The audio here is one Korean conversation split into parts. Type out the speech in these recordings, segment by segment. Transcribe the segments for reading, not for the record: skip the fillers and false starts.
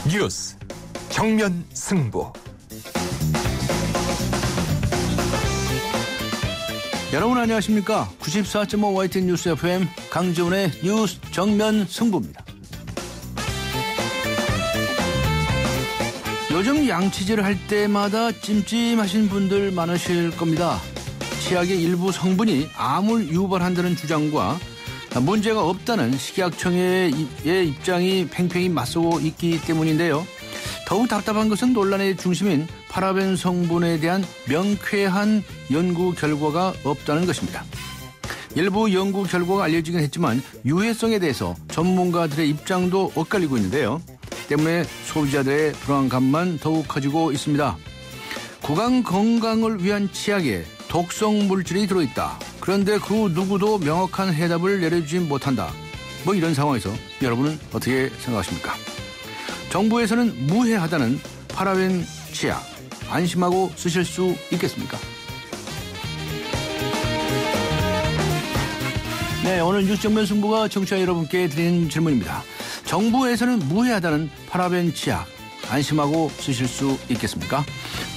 뉴스 정면 승부. 여러분 안녕하십니까? 94.5 YTN 뉴스 FM 강지훈의 뉴스 정면 승부입니다. 요즘 양치질을 할 때마다 찜찜하신 분들 많으실 겁니다. 치약의 일부 성분이 암을 유발한다는 주장과 문제가 없다는 식약청의 입장이 팽팽히 맞서고 있기 때문인데요. 더욱 답답한 것은 논란의 중심인 파라벤 성분에 대한 명쾌한 연구 결과가 없다는 것입니다. 일부 연구 결과가 알려지긴 했지만 유해성에 대해서 전문가들의 입장도 엇갈리고 있는데요. 때문에 소비자들의 불안감만 더욱 커지고 있습니다. 구강 건강을 위한 치약에 독성 물질이 들어있다. 그런데 그 누구도 명확한 해답을 내려주지 못한다. 뭐 이런 상황에서 여러분은 어떻게 생각하십니까? 정부에서는 무해하다는 파라벤 치약 안심하고 쓰실 수 있겠습니까? 네, 오늘 뉴스 정면 승부가 청취자 여러분께 드리는 질문입니다. 정부에서는 무해하다는 파라벤 치약 안심하고 쓰실 수 있겠습니까?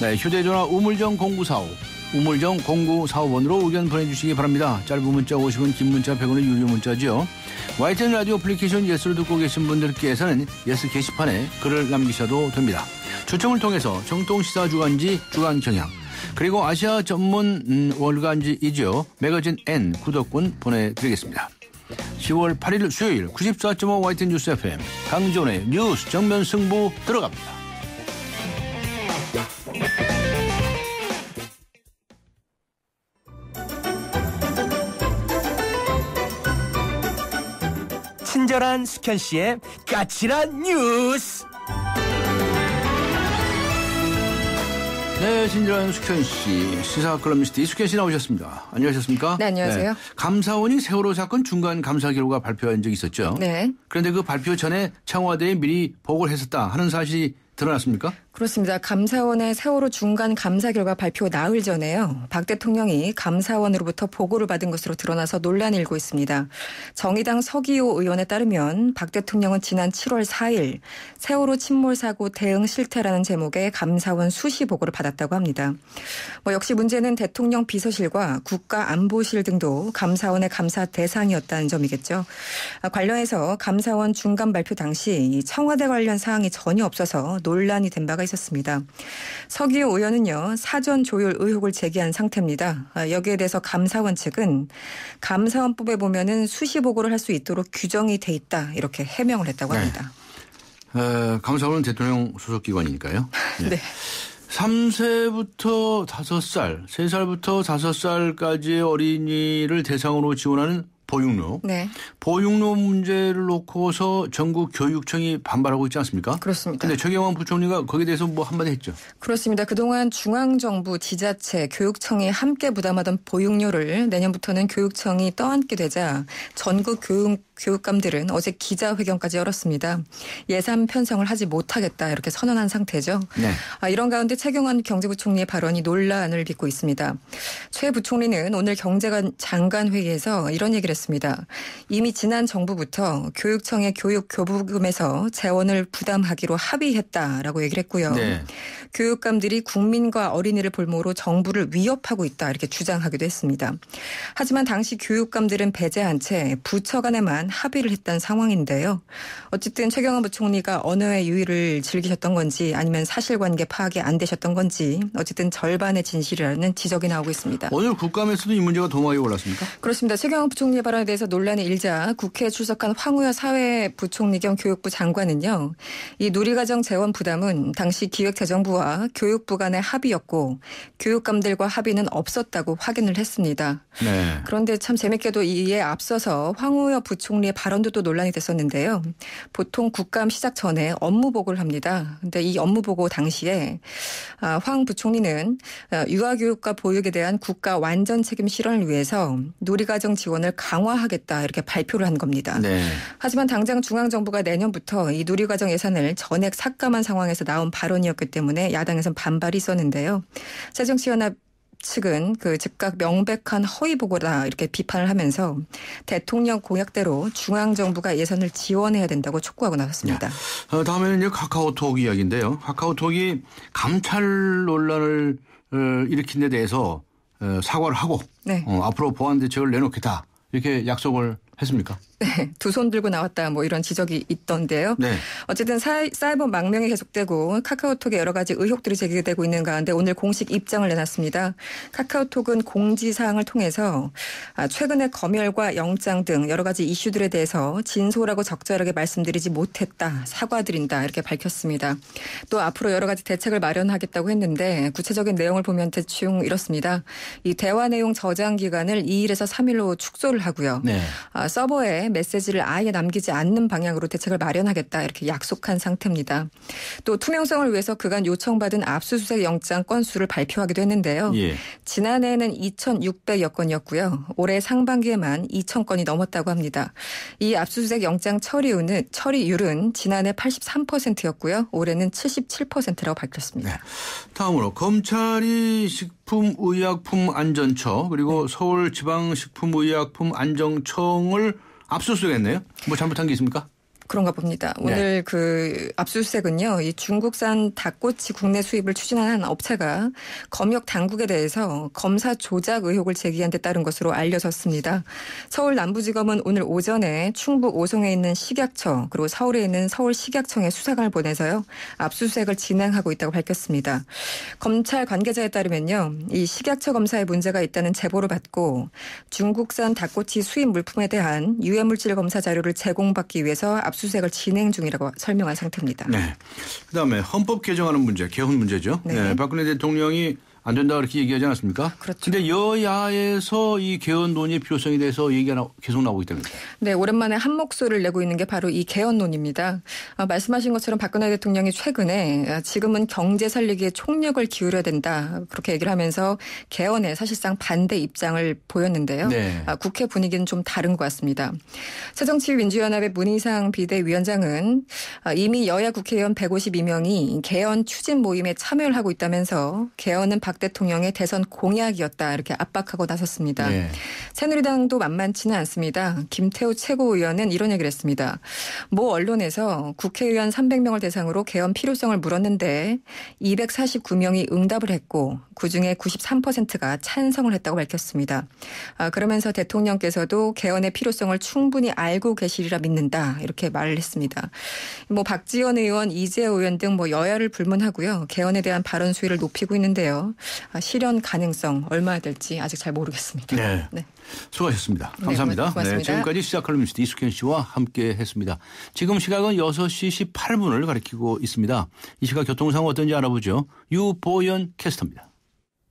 네, 휴대전화 우물정 0945 우물정 0945번으로 의견 보내주시기 바랍니다. 짧은 문자 50원, 긴 문자 100원의 유료 문자죠. YTN 라디오 애플리케이션 예스를 듣고 계신 분들께서는 예스 게시판에 글을 남기셔도 됩니다. 추첨을 통해서 정통시사 주간지 주간경향 그리고 아시아 전문 월간지이죠. 매거진 N 구독권 보내드리겠습니다. 10월 8일 수요일 94.5 YTN 뉴스 FM 강지훈의 뉴스 정면 승부 들어갑니다. 친절한 숙현 씨의 까칠한 뉴스. 네, 친절한 숙현 씨, 시사 칼럼니스트 이숙현 씨 나오셨습니다. 안녕하셨습니까? 네, 안녕하세요. 네. 감사원이 세월호 사건 중간 감사 결과 발표한 적이 있었죠. 네. 그런데 그 발표 전에 청와대에 미리 보고를 했었다 하는 사실이 드러났습니까? 그렇습니다. 감사원의 세월호 중간 감사 결과 발표 나흘 전에요. 박 대통령이 감사원으로부터 보고를 받은 것으로 드러나서 논란이 일고 있습니다. 정의당 서기호 의원에 따르면 박 대통령은 지난 7월 4일 세월호 침몰 사고 대응 실태라는 제목의 감사원 수시 보고를 받았다고 합니다. 역시 문제는 대통령 비서실과 국가안보실 등도 감사원의 감사 대상이었다는 점이겠죠. 관련해서 감사원 중간 발표 당시 청와대 관련 사항이 전혀 없어서 논란이 된 바가 있었습니다. 서기호 의원은요, 사전 조율 의혹을 제기한 상태입니다. 여기에 대해서 감사원 측은 감사원법에 보면은 수시 보고를 할 수 있도록 규정이 돼 있다 이렇게 해명을 했다고 합니다. 감사원은 대통령 소속기관이니까요. 네. 네. 3세부터 5살, 3살부터 5살까지의 어린이를 대상으로 지원하는 보육료. 네. 보육료 문제를 놓고서 전국 교육청이 반발하고 있지 않습니까? 그렇습니다. 그런데 최경환 부총리가 거기에 대해서 뭐 한마디 했죠? 그렇습니다. 그동안 중앙정부, 지자체, 교육청이 함께 부담하던 보육료를 내년부터는 교육청이 떠안게 되자 전국 교육감들은 어제 기자회견까지 열었습니다. 예산 편성을 하지 못하겠다 이렇게 선언한 상태죠. 네. 이런 가운데 최경환 경제부총리의 발언이 논란을 빚고 있습니다. 최 부총리는 오늘 경제장관 회의에서 이런 얘기를 했습니다. 이미 지난 정부부터 교육청의 교육 교부금에서 재원을 부담하기로 합의했다라고 얘기를 했고요. 네. 교육감들이 국민과 어린이를 볼모로 정부를 위협하고 있다 이렇게 주장하기도 했습니다. 하지만 당시 교육감들은 배제한 채 부처 간에만 합의를 했던 상황인데요. 어쨌든 최경환 부총리가 언어의 유의를 즐기셨던 건지 아니면 사실관계 파악이 안 되셨던 건지 어쨌든 절반의 진실이라는 지적이 나오고 있습니다. 오늘 국감에서도 이 문제가 도마에 올랐습니까? 그렇습니다. 최경환 부총리의 발언에 대해서 논란이 일자 국회에 출석한 황우여 사회부총리 겸 교육부 장관은요. 이 누리과정 재원 부담은 당시 기획재정부와 교육부 간의 합의였고 교육감들과 합의는 없었다고 확인을 했습니다. 네. 그런데 참 재밌게도 이에 앞서서 황우여 부총리의 발언도 또 논란이 됐었는데요. 보통 국감 시작 전에 업무보고를 합니다. 그런데 이 업무보고 당시에 황 부총리는 유아교육과 보육에 대한 국가 완전 책임 실현을 위해서 누리과정 지원을 강화하겠다 이렇게 발표를 한 겁니다. 네. 하지만 당장 중앙정부가 내년부터 이 누리과정 예산을 전액 삭감한 상황에서 나온 발언이었기 때문에 야당에서는 반발이 있었는데요. 새정치연합 측은 그 즉각 명백한 허위 보고다 이렇게 비판을 하면서 대통령 공약대로 중앙정부가 예산을 지원해야 된다고 촉구하고 나섰습니다. 다음에는 이제 카카오톡 이야기인데요. 카카오톡이 감찰 논란을 일으킨 데 대해서 사과를 하고 네. 앞으로 보안 대책을 내놓겠다 이렇게 약속을 했습니까? 네, 두 손 들고 나왔다 뭐 이런 지적이 있던데요. 네. 어쨌든 사이버 망명이 계속되고 카카오톡에 여러 가지 의혹들이 제기되고 있는 가운데 오늘 공식 입장을 내놨습니다. 카카오톡은 공지사항을 통해서 최근에 검열과 영장 등 여러 가지 이슈들에 대해서 진솔하고 적절하게 말씀드리지 못했다. 사과드린다 이렇게 밝혔습니다. 또 앞으로 여러 가지 대책을 마련하겠다고 했는데 구체적인 내용을 보면 대충 이렇습니다. 이 대화 내용 저장 기간을 2일에서 3일로 축소를 하고요. 네. 서버에 메시지를 아예 남기지 않는 방향으로 대책을 마련하겠다 이렇게 약속한 상태입니다. 또 투명성을 위해서 그간 요청받은 압수수색 영장 건수를 발표하기도 했는데요. 예. 지난해에는 2,600여 건이었고요. 올해 상반기에만 2,000건이 넘었다고 합니다. 이 압수수색 영장 처리율은 지난해 83%였고요. 올해는 77%라고 밝혔습니다. 네. 다음으로 검찰이 식품의약품안전처 그리고 서울지방식품의약품안정청을 압수수색했네요. 뭐 잘못한 게 있습니까? 그런가 봅니다. 오늘 그 압수수색은요. 이 중국산 닭꼬치 국내 수입을 추진하는 업체가 검역 당국에 대해서 검사 조작 의혹을 제기한 데 따른 것으로 알려졌습니다. 서울 남부지검은 오늘 오전에 충북 오송에 있는 식약처 그리고 서울에 있는 서울식약청에 수사관을 보내서요. 압수수색을 진행하고 있다고 밝혔습니다. 검찰 관계자에 따르면요. 이 식약처 검사에 문제가 있다는 제보를 받고 중국산 닭꼬치 수입 물품에 대한 유해물질 검사 자료를 제공받기 위해서 압수수색을 진행 중이라고 설명한 상태입니다. 네. 그다음에 헌법 개정하는 문제, 개헌 문제죠. 네. 네. 박근혜 대통령이 안 된다 그렇게 얘기하지 않았습니까? 그렇죠. 그런데 여야에서 이 개헌 논의 필요성에 대해서 얘기가 계속 나오고 있답니다. 네, 오랜만에 한 목소리를 내고 있는 게 바로 이 개헌론입니다. 말씀하신 것처럼 박근혜 대통령이 최근에 지금은 경제 살리기에 총력을 기울여야 된다. 그렇게 얘기를 하면서 개헌에 사실상 반대 입장을 보였는데요. 네. 국회 분위기는 좀 다른 것 같습니다. 새정치민주연합의 문희상 비대위원장은 이미 여야 국회의원 152명이 개헌 추진 모임에 참여를 하고 있다면서 개헌은 박 대통령의 대선 공약이었다 이렇게 압박하고 나섰습니다. 네. 새누리당도 만만치는 않습니다. 김태우 최고위원은 이런 얘기를 했습니다. 모 언론에서 국회의원 300명을 대상으로 개헌 필요성을 물었는데 249명이 응답을 했고 그중에 93%가 찬성을 했다고 밝혔습니다. 그러면서 대통령께서도 개헌의 필요성을 충분히 알고 계시리라 믿는다 이렇게 말을 했습니다. 박지원 의원, 이재호 의원 등 여야를 불문하고요. 개헌에 대한 발언 수위를 높이고 있는데요. 실현 가능성 얼마나 될지 아직 잘 모르겠습니다. 네. 네. 수고하셨습니다. 감사합니다. 고맙습니다. 네, 지금까지 시사칼럼니스트 이숙현 씨와 함께 했습니다. 지금 시각은 6시 18분을 가리키고 있습니다. 이 시각 교통 상황 어떤지 알아보죠. 유보연 캐스터입니다.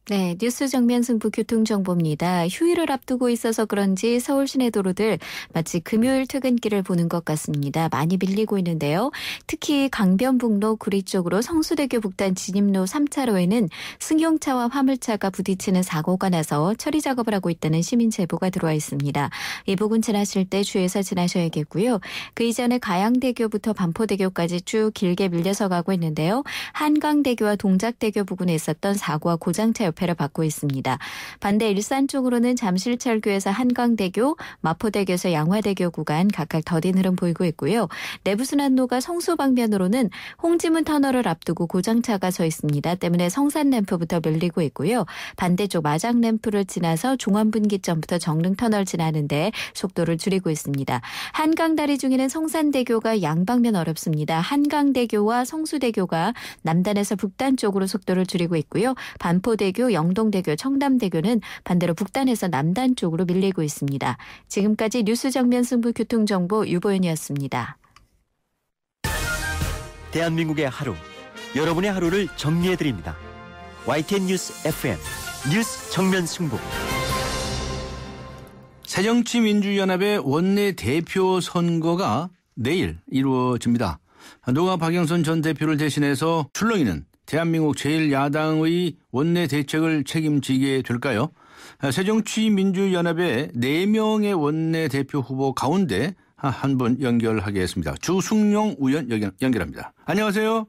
네, 뉴스 정면 승부 교통정보입니다. 휴일을 앞두고 있어서 그런지 서울 시내 도로들 마치 금요일 퇴근길을 보는 것 같습니다. 많이 밀리고 있는데요. 특히 강변북로 구리 쪽으로 성수대교 북단 진입로 3차로에는 승용차와 화물차가 부딪히는 사고가 나서 처리 작업을 하고 있다는 시민 제보가 들어와 있습니다. 이 부근 지나실 때 주의해서 지나셔야겠고요. 그 이전에 가양대교부터 반포대교까지 쭉 길게 밀려서 가고 있는데요. 한강대교와 동작대교 부근에 있었던 사고와 고장차 옆에를 받고 있습니다. 반대 일산 쪽으로는 잠실철교에서 한강대교, 마포대교에서 양화대교 구간 각각 더딘 흐름 보이고 있고요. 내부순환로가 성수 방면으로는 홍지문 터널을 앞두고 고장차가 서 있습니다. 때문에 성산램프부터 밀리고 있고요. 반대쪽 마장램프를 지나서 종암분기점부터 정릉터널 지나는데 속도를 줄이고 있습니다. 한강다리 중에는 성산대교가 양방면 어렵습니다. 한강대교와 성수대교가 남단에서 북단 쪽으로 속도를 줄이고 있고요. 반포대교, 영동대교, 청담대교는 반대로 북단에서 남단 쪽으로 밀리고 있습니다. 지금까지 뉴스 정면 승부 교통정보 유보연이었습니다. 대한민국의 하루, 여러분의 하루를 정리해드립니다. YTN 뉴스 FM 뉴스 정면 승부. 새정치민주연합의 원내대표 선거가 내일 이루어집니다. 노가 박영선 전 대표를 대신해서 출렁이는 대한민국 제1야당의 원내대책을 책임지게 될까요? 새정치민주연합의 4명의 원내대표 후보 가운데 한 분 연결하겠습니다. 주승용 의원 연결합니다. 안녕하세요.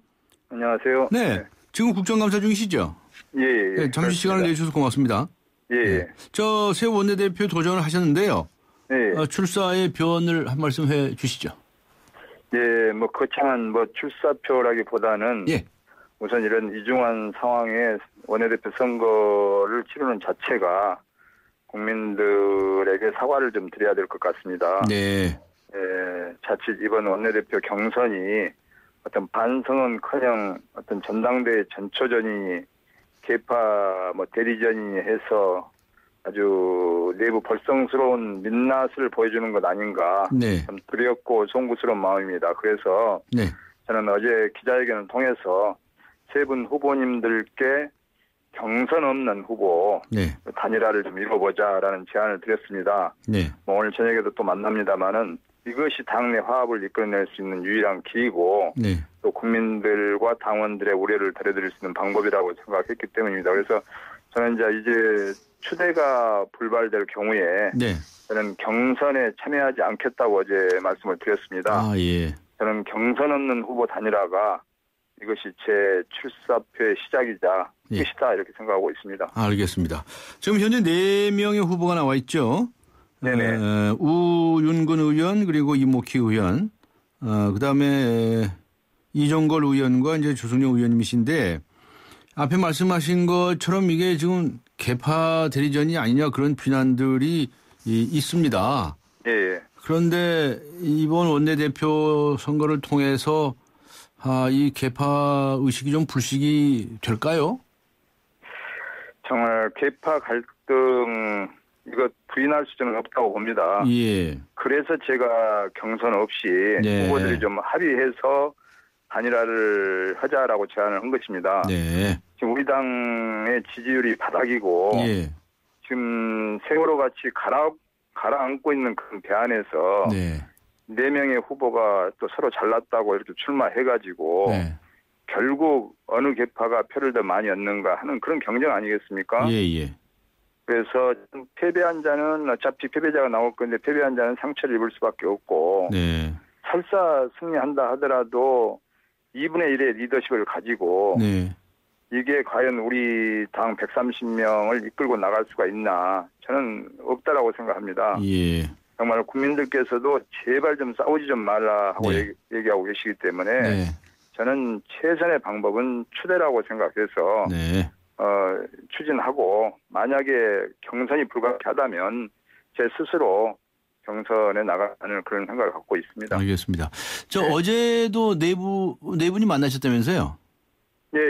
안녕하세요. 네, 지금 국정감사 중이시죠? 예. 네, 잠시 시간을 내주셔서 고맙습니다. 예. 네. 새 원내대표 도전을 하셨는데요. 예. 출사의 변을 한 말씀 해 주시죠. 예, 뭐 거창한 출사표라기보다는 예. 우선 이런 이중한 상황에 원내대표 선거를 치르는 자체가 국민들에게 사과를 좀 드려야 될 것 같습니다. 네. 예, 자칫 이번 원내대표 경선이 어떤 반성은커녕 어떤 전당대회 전초전이 개파 대리전이 해서 아주 내부 벌성스러운 민낯을 보여주는 것 아닌가. 네. 좀 두렵고 송구스러운 마음입니다. 그래서 네. 저는 어제 기자회견을 통해서 세 분 후보님들께 경선 없는 후보 네. 단일화를 좀 이뤄보자라는 제안을 드렸습니다. 네. 오늘 저녁에도 또 만납니다마는 이것이 당내 화합을 이끌어낼 수 있는 유일한 길이고 네. 또 국민들과 당원들의 우려를 덜어드릴 수 있는 방법이라고 생각했기 때문입니다. 그래서 저는 이제 추대가 불발될 경우에 네. 저는 경선에 참여하지 않겠다고 어제 말씀을 드렸습니다. 아, 예. 저는 경선 없는 후보 단일화가 이것이 제 출사표의 시작이자 예. 끝이다 이렇게 생각하고 있습니다. 알겠습니다. 지금 현재 4명의 후보가 나와 있죠. 네네. 우윤근 의원 그리고 이모키 의원, 그다음에 이종걸 의원과 이제 조승용 의원님이신데 앞에 말씀하신 것처럼 이게 지금 개파 대리전이 아니냐 그런 비난들이 있습니다. 예. 그런데 이번 원내대표 선거를 통해서 이 개파 의식이 좀 불식이 될까요? 정말 개파 갈등 이거 부인할 수는 없다고 봅니다. 예. 그래서 제가 경선 없이 네. 후보들이 좀 합의해서 단일화를 하자라고 제안을 한 것입니다. 네. 지금 우리 당의 지지율이 바닥이고 예. 지금 세월호 같이 가라앉고 있는 그 대안에서 네. 4명의 후보가 또 서로 잘났다고 이렇게 출마해가지고 네. 결국 어느 개파가 표를 더 많이 얻는가 하는 그런 경쟁 아니겠습니까? 예. 그래서 패배한 자는 어차피 패배자가 나올 건데 패배한 자는 상처를 입을 수밖에 없고 네. 설사 승리한다 하더라도 2분의 1의 리더십을 가지고 네. 이게 과연 우리 당 130명을 이끌고 나갈 수가 있나 저는 없다라고 생각합니다. 예. 정말 국민들께서도 제발 좀 싸우지 좀 말라 하고 네. 얘기하고 계시기 때문에 네. 저는 최선의 방법은 추대라고 생각해서 네. 추진하고 만약에 경선이 불가피하다면 제 스스로 경선에 나가는 그런 생각을 갖고 있습니다. 알겠습니다. 네. 어제도 네 분이 만나셨다면서요? 예.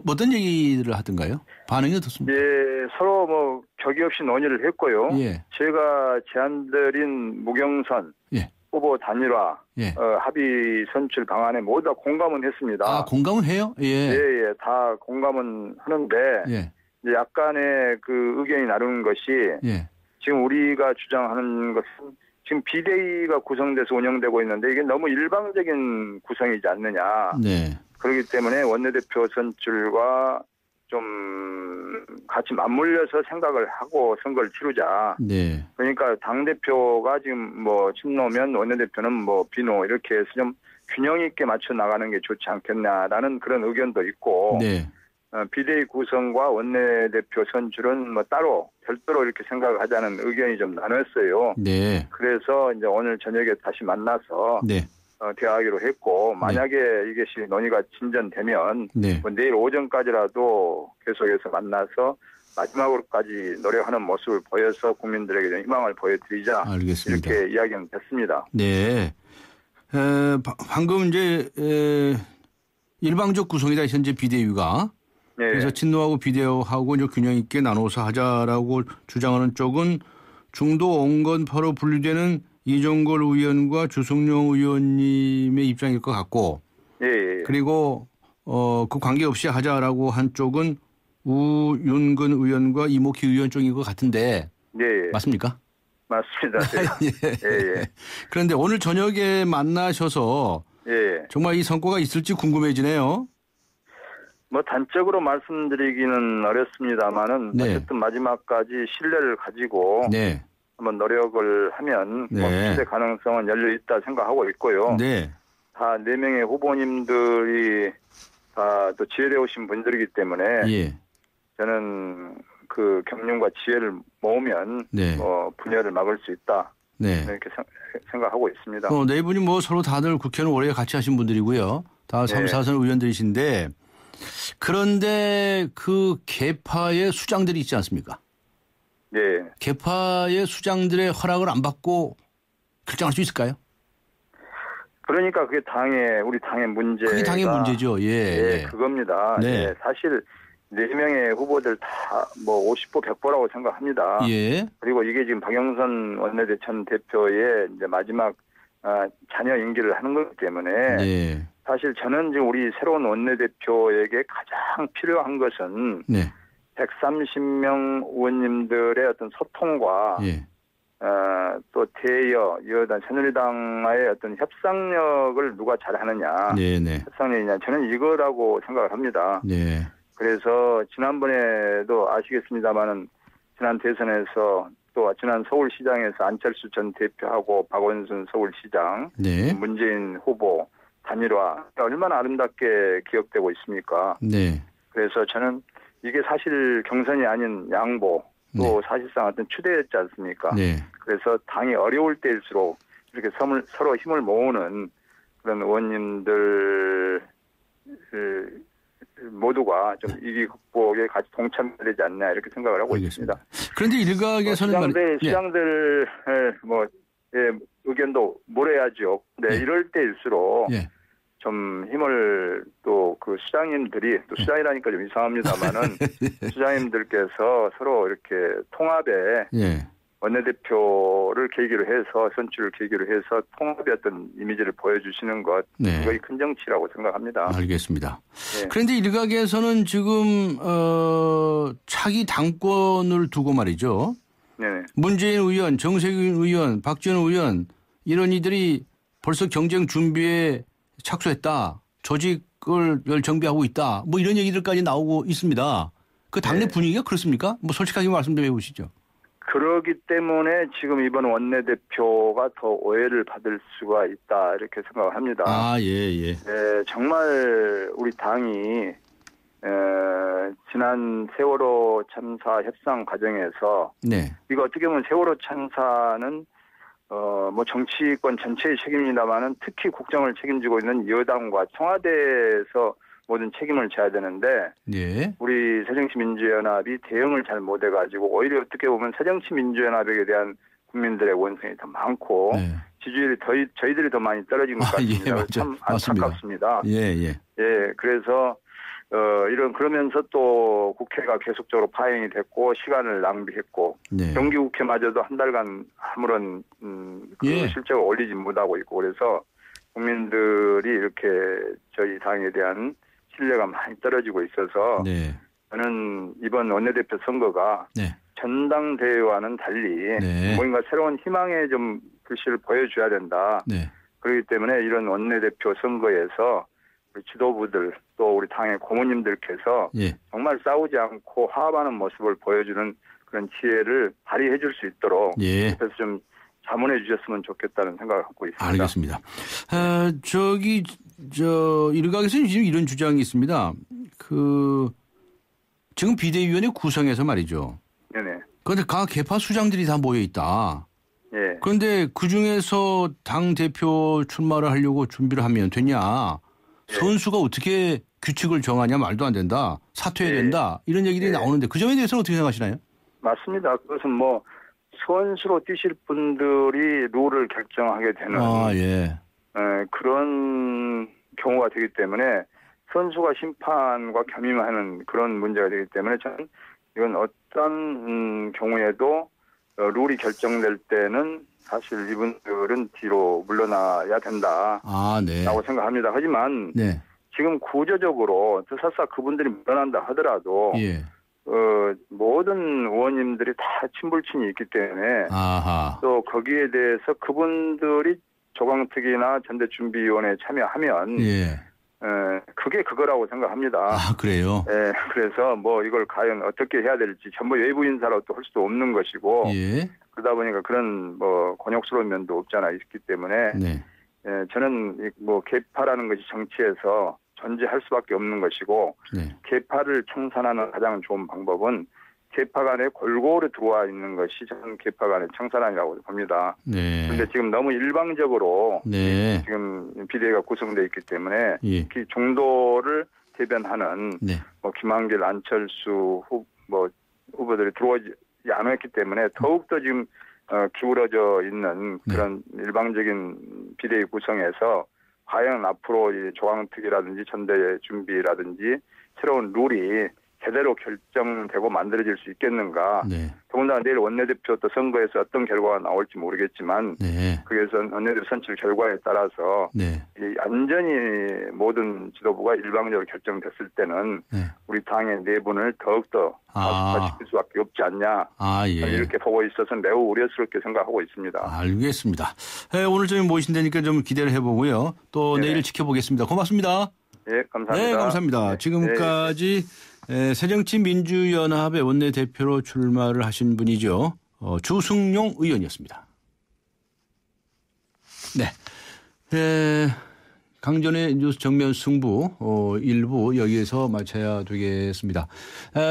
어떤 얘기를 하던가요? 반응이 어떻습니까? 예, 서로 격이 없이 논의를 했고요. 예. 제가 제안드린 무경선, 예. 후보 단일화, 예. 합의 선출 방안에 모두 다 공감은 했습니다. 아, 공감은 해요? 예. 예, 다 공감은 하는데 예. 이제 약간의 그 의견이 나누는 것이 예. 지금 우리가 주장하는 것은 지금 비대위가 구성돼서 운영되고 있는데 이게 너무 일방적인 구성이지 않느냐. 네. 그렇기 때문에 원내대표 선출과 좀 같이 맞물려서 생각을 하고 선거를 치르자. 네. 그러니까 당대표가 지금 친노면 원내대표는 비노 이렇게 해서 좀 균형 있게 맞춰 나가는 게 좋지 않겠냐라는 그런 의견도 있고. 네. 비대위 구성과 원내대표 선출은 따로 별도로 이렇게 생각을 하자는 의견이 좀 나눴어요. 네. 그래서 이제 오늘 저녁에 다시 만나서 네. 대화하기로 했고 만약에 이것이 논의가 진전되면 네. 내일 오전까지라도 계속해서 만나서 마지막으로까지 노력하는 모습을 보여서 국민들에게 좀 희망을 보여드리자. 알겠습니다. 이렇게 이야기는 됐습니다. 네. 방금 이제 일방적 구성이다 현재 비대위가. 네. 그래서 친노하고 비대위하고 이제 균형 있게 나눠서 하자라고 주장하는 쪽은 중도 온건파로 분류되는 이종걸 의원과 주승용 의원님의 입장일 것 같고, 예. 그리고 그 관계없이 하자라고 한 쪽은 우윤근 의원과 이모키 의원 쪽인 것 같은데, 예. 맞습니까? 맞습니다. 예. 그런데 오늘 저녁에 만나셔서 예. 정말 이 성과가 있을지 궁금해지네요. 단적으로 말씀드리기는 어렵습니다만은 네. 어쨌든 마지막까지 신뢰를 가지고 네. 한번 노력을 하면 네. 실제 가능성은 열려 있다 생각하고 있고요. 네. 다 4명의 후보님들이 또 지혜로우신 오신 분들이기 때문에 예. 저는 그 경륜과 지혜를 모으면 네. 분열을 막을 수 있다. 네. 이렇게 생각하고 있습니다. 네 분이 뭐 서로 다들 국회는 오래 같이 하신 분들이고요. 다 3, 4선 의원들이신데 그런데 그 계파의 수장들이 있지 않습니까? 네. 계파의 수장들의 허락을 안 받고 결정할 수 있을까요? 그러니까 그게 우리 당의 문제가. 그게 당의 문제죠. 예. 그겁니다. 네. 예, 사실 4명의 후보들 다 뭐 50보 100보라고 생각합니다. 예. 그리고 이게 지금 박영선 원내대천 대표의 이제 마지막 자녀 임기를 하는 거기 때문에 네. 사실 저는 지금 우리 새로운 원내대표에게 가장 필요한 것은 네. 130명 의원님들의 어떤 소통과 예. 또 여당 새누리당과의 어떤 협상력을 누가 잘하느냐, 네네. 협상력이냐, 저는 이거라고 생각을 합니다. 네. 그래서 지난번에도 아시겠습니다만은 지난 대선에서 또 지난 서울시장에서 안철수 전 대표하고 박원순 서울시장, 네. 문재인 후보 단일화 얼마나 아름답게 기억되고 있습니까? 네. 그래서 저는 이게 사실 경선이 아닌 양보, 또 사실상 어떤 추대였지 않습니까? 네. 그래서 당이 어려울 때일수록 이렇게 서로 힘을 모으는 그런 의원님들 모두가 좀 위기 극복에 같이 동참되지 않나 이렇게 생각을 하고 알겠습니다. 있습니다. 그런데 일각에서는 시장들 의견도 모래야죠. 네, 이럴 때일수록 좀 힘을 또 그 수장님들이 또 수장이라니까 좀 이상합니다만은 수장님들께서 서로 이렇게 통합에 원내대표를 계기로 해서 선출을 계기로 해서 통합의 어떤 이미지를 보여주시는 것 이것이 큰 정치라고 생각합니다. 알겠습니다. 그런데 일각에서는 지금 차기 당권을 두고 말이죠. 문재인 의원, 정세균 의원, 박지원 의원 이런 이들이 벌써 경쟁 준비에 착수했다. 조직을 정비하고 있다. 뭐 이런 얘기들까지 나오고 있습니다. 그 당내 분위기가 그렇습니까? 뭐 솔직하게 말씀 좀 해보시죠. 그러기 때문에 지금 이번 원내대표가 더 오해를 받을 수가 있다 이렇게 생각을 합니다. 예. 네, 정말 우리 당이 지난 세월호 참사 협상 과정에서 이거 어떻게 보면 세월호 참사는 뭐 정치권 전체의 책임입니다만은 특히 국정을 책임지고 있는 여당과 청와대에서 모든 책임을 져야 되는데 우리 새정치민주연합이 대응을 잘 못해가지고 오히려 어떻게 보면 새정치민주연합에 대한 국민들의 원성이 더 많고 지지율이 저희들이 더 많이 떨어진 것 같습니다. 참 안타깝습니다. 그래서 그러면서 또 국회가 계속적으로 파행이 됐고 시간을 낭비했고 정기국회마저도 한 달간 아무런 실적을 올리지 못하고 있고 그래서 국민들이 이렇게 저희 당에 대한 신뢰가 많이 떨어지고 있어서 저는 이번 원내대표 선거가 전당대회와는 달리 뭔가 새로운 희망의 좀 글씨를 보여줘야 된다. 그렇기 때문에 이런 원내대표 선거에서 우리 지도부들 또 우리 당의 고모님들께서 정말 싸우지 않고 화합하는 모습을 보여주는 그런 지혜를 발휘해 줄 수 있도록 그래서 좀 자문해 주셨으면 좋겠다는 생각을 갖고 있습니다. 알겠습니다. 일각에서는 지금 이런 주장이 있습니다. 지금 비대위원회 구성에서 말이죠. 그런데 각 계파 수장들이 다 모여 있다. 그런데 그 중에서 당 대표 출마를 하려고 준비를 하면 되냐? 선수가 어떻게 규칙을 정하냐 말도 안 된다. 사퇴해야 된다. 이런 얘기들이 나오는데 그 점에 대해서는 어떻게 생각하시나요? 맞습니다. 그것은 뭐 선수로 뛰실 분들이 룰을 결정하게 되는 그런 경우가 되기 때문에 선수가 심판과 겸임하는 그런 문제가 되기 때문에 저는 이건 어떤 경우에도 룰이 결정될 때는 사실 이분들은 뒤로 물러나야 된다라고 생각합니다. 하지만 지금 구조적으로 설사 그분들이 물러난다 하더라도 모든 의원님들이 다 친불친이 있기 때문에 또 거기에 대해서 그분들이 조강특위나 전대준비위원회에 참여하면 그게 그거라고 생각합니다. 그래요? 그래서 뭐 이걸 과연 어떻게 해야 될지 전부 외부 인사로 또 할 수도 없는 것이고 그러다 보니까 그런 뭐 곤욕스러운 면도 없지 않아 있기 때문에 저는 뭐 계파라는 것이 정치에서 존재할 수밖에 없는 것이고 네. 계파를 청산하는 가장 좋은 방법은 계파 간에 골고루 들어와 있는 것이 저는 계파 간의 청산이라고 봅니다. 네. 그런데 지금 너무 일방적으로 네. 지금 비대위가 구성되어 있기 때문에 예. 특히 중도를 대변하는 네. 뭐 김한길, 안철수 후보들이 들어오지 않았기 때문에 더욱더 지금 기울어져 있는 그런 일방적인 비대위 구성에서 과연 앞으로 이 조항특위라든지 전대 준비라든지 새로운 룰이 제대로 결정되고 만들어질 수 있겠는가. 네. 더군다나 내일 원내대표 또 선거에서 어떤 결과가 나올지 모르겠지만 네. 그래서 원내대표 선출 결과에 따라서 네. 완전히 모든 지도부가 일방적으로 결정됐을 때는 네. 우리 당의 내분을 더욱더 가속화시킬 수밖에 없지 않냐. 예. 이렇게 보고 있어서 매우 우려스럽게 생각하고 있습니다. 알겠습니다. 오늘 좀 모신다니까 좀 기대를 해보고요. 또 내일 지켜보겠습니다. 고맙습니다. 네, 감사합니다. 네, 감사합니다. 네. 지금까지 새정치민주연합의 원내대표로 출마를 하신 분이죠. 주승용 의원이었습니다. 네. 강전의 뉴스 정면 승부 일부 여기에서 마쳐야 되겠습니다.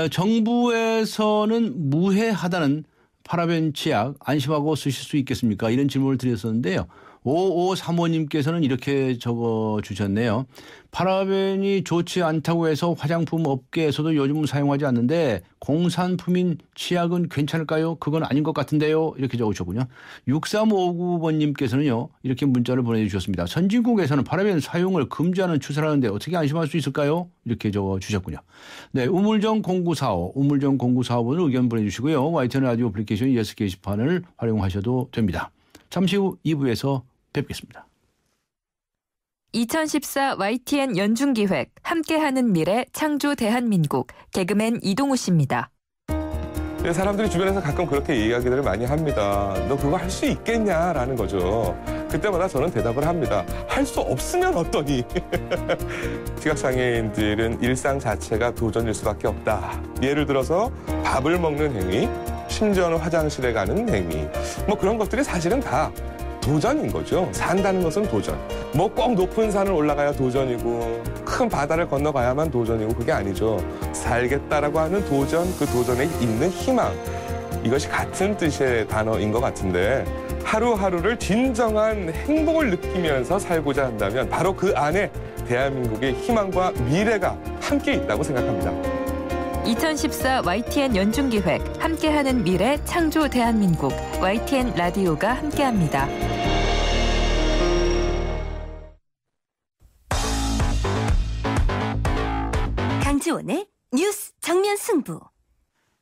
정부에서는 무해하다는 파라벤 치약 안심하고 쓰실 수 있겠습니까? 이런 질문을 드렸었는데요. 5535님께서는 이렇게 적어주셨네요. 파라벤이 좋지 않다고 해서 화장품 업계에서도 요즘은 사용하지 않는데 공산품인 치약은 괜찮을까요? 그건 아닌 것 같은데요. 이렇게 적으셨군요. 6359번님께서는요. 이렇게 문자를 보내주셨습니다. 선진국에서는 파라벤 사용을 금지하는 추세를 하는데 어떻게 안심할 수 있을까요? 이렇게 적어주셨군요. 네, 우물정 0945번으로 의견 보내주시고요. YTN 라디오 애플리케이션 예스 게시판을 활용하셔도 됩니다. 잠시 후 2부에서 뵙겠습니다. 2014 YTN 연중기획 함께하는 미래 창조 대한민국 개그맨 이동우 씨입니다. 사람들이 주변에서 가끔 그렇게 이야기들을 많이 합니다. 너 그거 할 수 있겠냐라는 거죠. 그때마다 저는 대답을 합니다. 할 수 없으면 어떠니? 시각장애인들은 일상 자체가 도전일 수밖에 없다. 예를 들어서 밥을 먹는 행위, 심지어는 화장실에 가는 행위. 뭐 그런 것들이 사실은 다 도전인 거죠. 산다는 것은 도전. 뭐 꼭 높은 산을 올라가야 도전이고 큰 바다를 건너가야만 도전이고 그게 아니죠. 살겠다라고 하는 도전, 그 도전에 있는 희망. 이것이 같은 뜻의 단어인 것 같은데 하루하루를 진정한 행복을 느끼면서 살고자 한다면 바로 그 안에 대한민국의 희망과 미래가 함께 있다고 생각합니다. 2014 YTN 연중기획 함께하는 미래 창조 대한민국 YTN 라디오가 함께합니다. 강지원의 뉴스 정면 승부.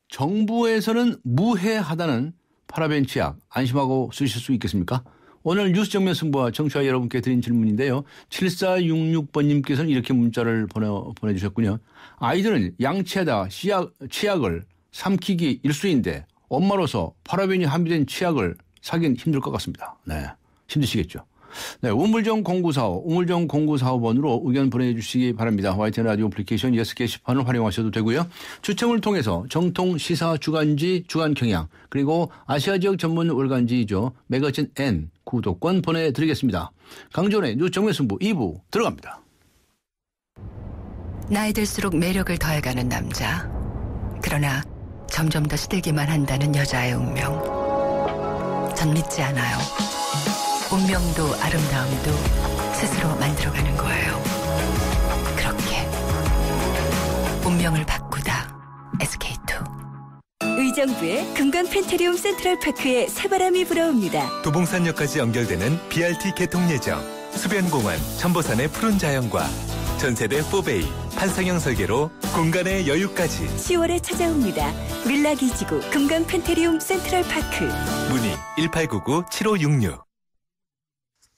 정부에서는 무해하다는 파라벤 치약 안심하고 쓰실 수 있겠습니까? 오늘 뉴스 정면 승부와 청취자 여러분께 드린 질문인데요. 7466번님께서는 이렇게 문자를 보내주셨군요. 아이들은 양치하다 치약을 삼키기 일쑤인데 엄마로서 파라벤이 함유된 치약을 사긴 힘들 것 같습니다. 네, 힘드시겠죠. 네, 우물정 0945번으로 의견 보내주시기 바랍니다. YTN 라디오 애플리케이션 예스 게시판을 활용하셔도 되고요. 추첨을 통해서 정통 시사 주간지 주간경향 그리고 아시아 지역 전문 월간지이죠. 매거진 N 구독권 보내드리겠습니다. 강지원의 뉴스 정면 승부 2부 들어갑니다. 나이 들수록 매력을 더해가는 남자. 그러나 점점 더 시들기만 한다는 여자의 운명. 전 믿지 않아요. 운명도 아름다움도 스스로 만들어가는 거예요. 그렇게 운명을 바꾸다. SK2. 의정부의 금강 펜테리움 센트럴파크에 새바람이 불어옵니다. 도봉산역까지 연결되는 BRT 개통 예정. 수변공원, 천보산의 푸른 자연과 전세대 4베이, 판상형 설계로 공간의 여유까지. 10월에 찾아옵니다. 밀라기지구 금강 펜테리움 센트럴파크. 문의 1899-7566.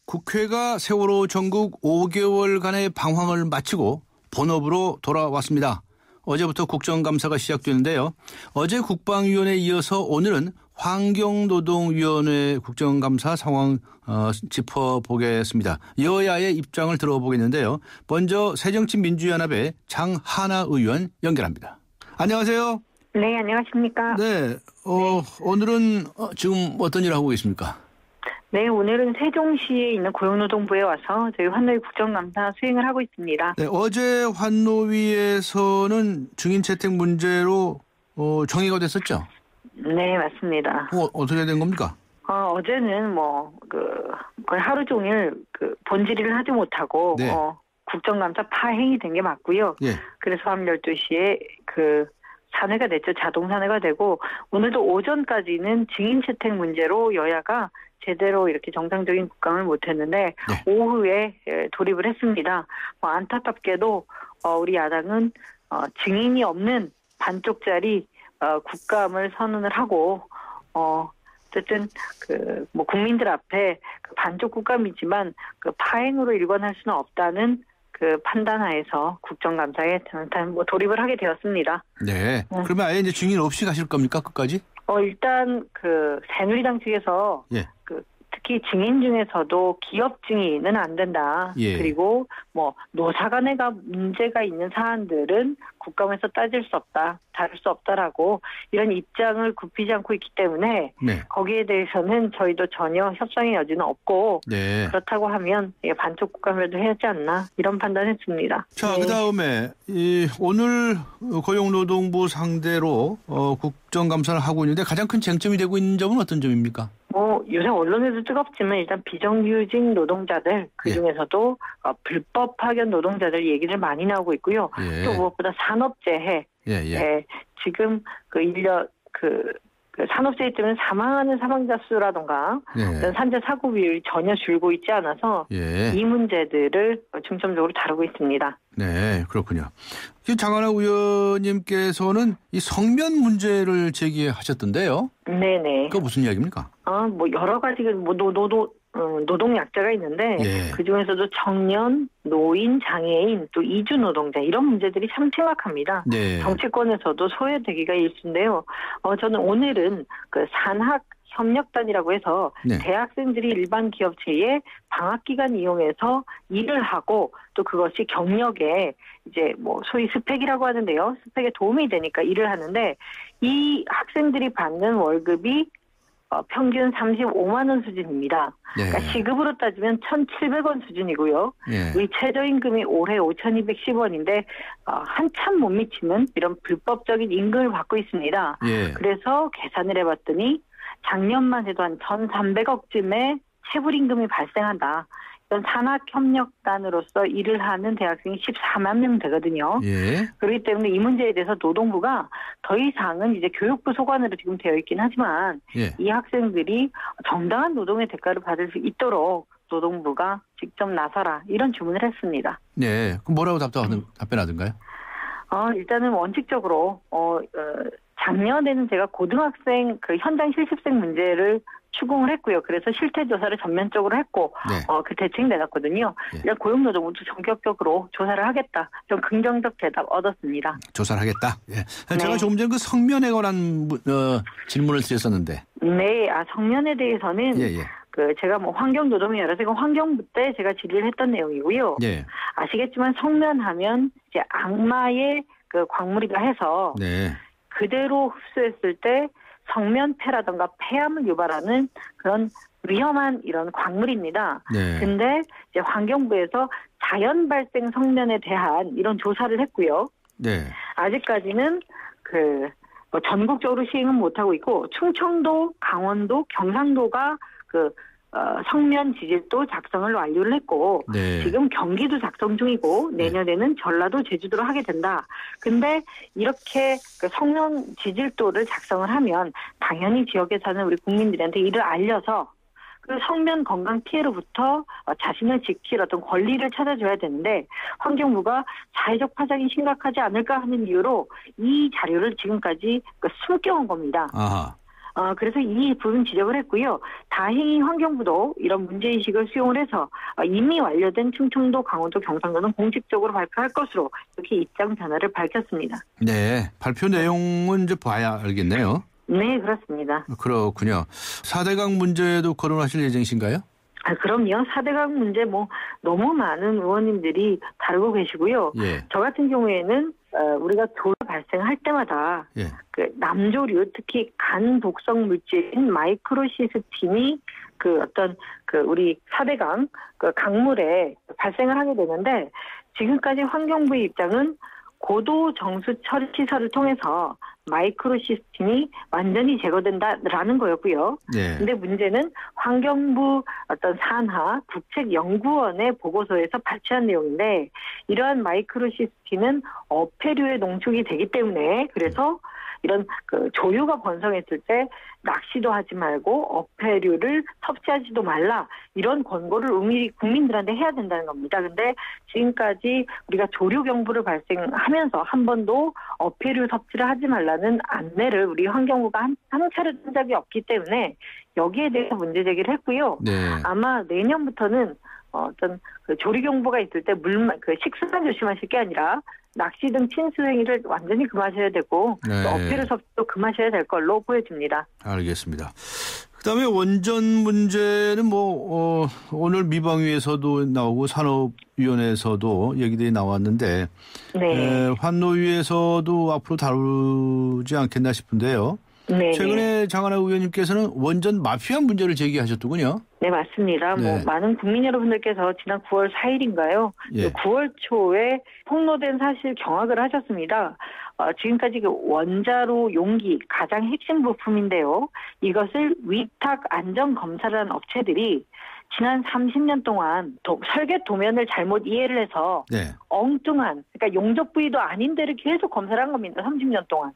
국회가 세월호 전국 5개월간의 방황을 마치고 본업으로 돌아왔습니다. 어제부터 국정감사가 시작되는데요. 어제 국방위원회에 이어서 오늘은 환경노동위원회 국정감사 상황 짚어보겠습니다. 여야의 입장을 들어보겠는데요. 먼저 새정치민주연합의 장하나 의원 연결합니다. 안녕하세요. 네, 안녕하십니까. 네, 오늘은 지금 어떤 일을 하고 계십니까? 네, 오늘은 세종시에 있는 고용노동부에 와서 저희 환노위 국정감사 수행을 하고 있습니다. 네, 어제 환노위에서는 증인 채택 문제로 정의가 됐었죠? 네, 맞습니다. 어떻게 된 겁니까? 어제는 거의 하루 종일 본질의를 하지 못하고 네. 국정감사 파행이 된 게 맞고요. 예. 그래서 밤 12시에 산회가 됐죠. 자동 산회가 되고 오늘도 오전까지는 증인 채택 문제로 여야가 제대로 이렇게 정상적인 국감을 못했는데 네. 오후에 돌입을 했습니다. 안타깝게도 우리 야당은 증인이 없는 반쪽짜리 국감을 선언을 하고 어쨌든 국민들 앞에 반쪽 국감이지만 파행으로 일관할 수는 없다는 판단하에서 국정감사에 돌입을 하게 되었습니다. 네. 그러면 아예 이제 증인 없이 가실 겁니까 끝까지? 일단 새누리당 측에서 예. 특히 증인 중에서도 기업 증인은 안 된다. 예. 그리고 노사 간에 문제가 있는 사안들은 국감에서 따질 수 없다, 다룰 수 없다라고 이런 입장을 굽히지 않고 있기 때문에 네. 거기에 대해서는 저희도 전혀 협상의 여지는 없고 네. 그렇다고 하면 반쪽 국감이라도 해야 하지 않나 이런 판단했습니다. 자, 네. 그다음에 오늘 고용노동부 상대로 국정감사를 하고 있는데 가장 큰 쟁점이 되고 있는 점은 어떤 점입니까? 요새 언론에도 뜨겁지만 일단 비정규직 노동자들 그중에서도 불법 파견 노동자들 얘기를 많이 나오고 있고요. 예. 또 무엇보다 산업재해. 지금 산업재해 때문에 사망하는 사망자 수라던가 산재 사고 비율이 전혀 줄고 있지 않아서 이 문제들을 중점적으로 다루고 있습니다. 네, 그렇군요. 장하나 의원님께서는 이 성면 문제를 제기하셨던데요. 네네. 그거 무슨 이야기입니까? 여러 가지 노동 약자가 있는데 그 중에서도 청년, 노인, 장애인, 또 이주 노동자 이런 문제들이 참 심각합니다. 네. 정치권에서도 소외되기가 일쑤인데요. 저는 오늘은 산학 협력단이라고 해서 대학생들이 일반 기업체에 방학 기간 이용해서 일을 하고 또 그것이 경력에 이제 소위 스펙이라고 하는데요. 스펙에 도움이 되니까 일을 하는데 이 학생들이 받는 월급이 평균 35만 원 수준입니다. 그러니까 시급으로 따지면 1,700원 수준이고요. 우리 최저임금이 올해 5,210원인데 한참 못 미치는 이런 불법적인 임금을 받고 있습니다. 그래서 계산을 해봤더니 작년만 해도 한 1,300억쯤의 체불임금이 발생한다. 이런 산학협력단으로서 일을 하는 대학생이 14만 명 되거든요. 그렇기 때문에 이 문제에 대해서 노동부가 더 이상은 이제 교육부 소관으로 지금 되어 있긴 하지만 이 학생들이 정당한 노동의 대가를 받을 수 있도록 노동부가 직접 나서라 이런 주문을 했습니다. 네, 그럼 뭐라고 답변하던가요? 일단은 원칙적으로 작년에는 제가 고등학생 현장 실습생 문제를 추궁을 했고요. 그래서 실태 조사를 전면적으로 했고 대책 내놨거든요. 일단 고용노동부도 전격적으로 조사를 하겠다. 좀 긍정적 대답 얻었습니다. 조사를 하겠다. 제가 조금 전 성면에 관한 질문을 드렸었는데. 네, 성면에 대해서는 제가 환경노동위원회에서 환경부 때 제가 질의를 했던 내용이고요. 아시겠지만 성면하면 이제 악마의 광물이라 해서 그대로 흡수했을 때 성면폐라든가 폐암을 유발하는 그런 위험한 이런 광물입니다. 근데 이제 환경부에서 자연 발생 성면에 대한 이런 조사를 했고요. 아직까지는 전국적으로 시행은 못하고 있고 충청도, 강원도, 경상도가 성면 지질도 작성을 완료를 했고 지금 경기도 작성 중이고 내년에는 전라도, 제주도로 하게 된다. 근데 이렇게 성면 지질도를 작성을 하면 당연히 지역에 사는 우리 국민들한테 이를 알려서 그 성면 건강 피해로부터 자신을 지킬 어떤 권리를 찾아줘야 되는데 환경부가 사회적 파장이 심각하지 않을까 하는 이유로 이 자료를 지금까지 숨겨온 겁니다. 그래서 이 부분 지적을 했고요. 다행히 환경부도 이런 문제인식을 수용을 해서 이미 완료된 충청도, 강원도, 경상도는 공식적으로 발표할 것으로 이렇게 입장 변화를 밝혔습니다. 네, 발표 내용은 이제 봐야 알겠네요. 네, 그렇습니다. 그렇군요. 4대강 문제도 거론하실 예정이신가요? 그럼요. 4대강 문제 너무 많은 의원님들이 다루고 계시고요. 저 같은 경우에는 우리가 조가 발생할 때마다 남조류 특히 간 독성 물질인 마이크로시스틴이 그 어떤 그 우리 4대강 그 강물에 발생을 하게 되는데 지금까지 환경부의 입장은 고도 정수 처리 시설을 통해서 마이크로시스템이 완전히 제거된다라는 거였고요. 네. 근데 문제는 환경부 어떤 산하 국책연구원의 보고서에서 발췌한 내용인데 이러한 마이크로시스템은 어패류에 농축이 되기 때문에 그래서 이런 그 조류가 번성했을 때 낚시도 하지 말고 어패류를 섭취하지도 말라 이런 권고를 은밀히 국민들한테 해야 된다는 겁니다. 근데 지금까지 우리가 조류 경보를 발생하면서 한 번도 어패류 섭취를 하지 말라는 안내를 우리 환경부가 한 차례 한 적이 없기 때문에 여기에 대해서 문제 제기를 했고요. 네. 아마 내년부터는 어떤 그 조류 경보가 있을 때 그 식수만 조심하실 게 아니라 낚시 등 침수 행위를 완전히 금하셔야 되고 네. 또 어패류 섭취도 금하셔야 될 걸로 보여집니다. 알겠습니다. 그다음에 원전 문제는 오늘 미방위에서도 나오고 산업위원회에서도 얘기들이 나왔는데 네. 환노위에서도 앞으로 다루지 않겠나 싶은데요. 네. 최근에 장하나 의원님께서는 원전 마피아 문제를 제기하셨더군요. 네, 맞습니다. 네. 많은 국민 여러분들께서 지난 9월 4일인가요? 예. 9월 초에 폭로된 사실 경악을 하셨습니다. 지금까지 그 원자로 용기 가장 핵심 부품인데요. 이것을 위탁 안전 검사를 한 업체들이 지난 30년 동안 설계 도면을 잘못 이해를 해서 네. 엉뚱한 그러니까 용접 부위도 아닌 데를 계속 검사를 한 겁니다. 30년 동안.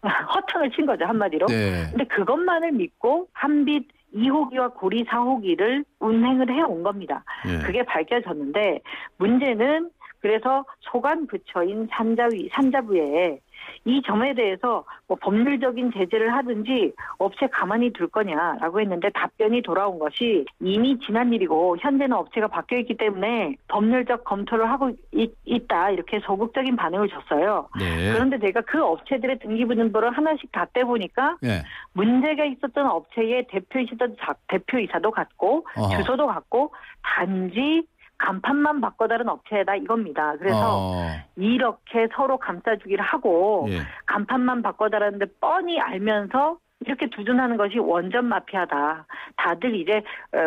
허탕을 친 거죠, 한마디로. 네. 근데 그것만을 믿고 한빛 2호기와 고리 4호기를 운행을 해온 겁니다. 네. 그게 밝혀졌는데 문제는 그래서 소관 부처인 산자부에 이 점에 대해서 법률적인 제재를 하든지 업체 가만히 둘 거냐라고 했는데 답변이 돌아온 것이 이미 지난 일이고 현재는 업체가 바뀌어 있기 때문에 법률적 검토를 하고 있다 이렇게 소극적인 반응을 줬어요. 네. 그런데 제가 그 업체들의 등기부등본을 하나씩 다 떼보니까 네. 문제가 있었던 업체의 대표이사도 같고 주소도 같고 단지 간판만 바꿔다른 업체다 이겁니다. 그래서 이렇게 서로 감싸주기를 하고 예. 간판만 바꿔다랐는데 뻔히 알면서 이렇게 두둔하는 것이 원전 마피아다. 다들 이제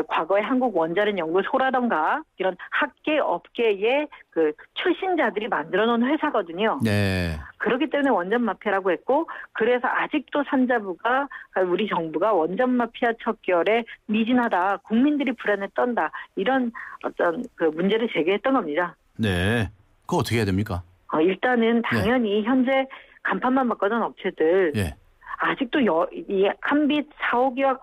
과거에 한국 원자력 연구소라던가 이런 학계 업계의 그 출신자들이 만들어놓은 회사거든요. 네. 그렇기 때문에 원전 마피아라고 했고 그래서 아직도 산자부가 우리 정부가 원전 마피아 척결에 미진하다. 국민들이 불안에 떤다. 이런 어떤 그 문제를 제기했던 겁니다. 네. 그거 어떻게 해야 됩니까? 일단은 당연히 네. 현재 간판만 바꿔둔 업체들 예. 아직도 이 한빛 4호기와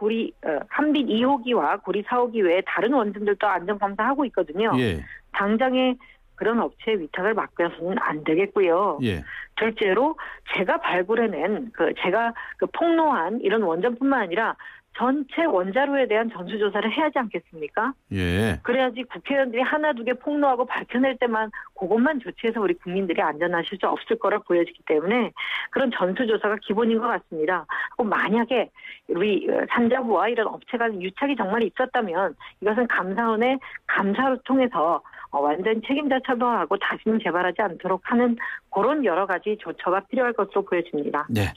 한빛 2호기와 고리 4호기 외에 다른 원전들도 안전검사하고 있거든요. 예. 당장에 그런 업체의 위탁을 맡겨서는 안 되겠고요. 예. 둘째로 제가 발굴해낸 제가 폭로한 이런 원전뿐만 아니라 전체 원자로에 대한 전수조사를 해야 하지 않겠습니까? 예. 그래야지 국회의원들이 하나 두 개 폭로하고 밝혀낼 때만 그것만 조치해서 우리 국민들이 안전하실 수 없을 거라 보여지기 때문에 그런 전수조사가 기본인 것 같습니다. 만약에 우리 산자부와 이런 업체가 유착이 정말 있었다면 이것은 감사원의 감사를 통해서 완전 책임자 처벌하고 다시는 재발하지 않도록 하는 그런 여러 가지 조처가 필요할 것으로 보여집니다. 네.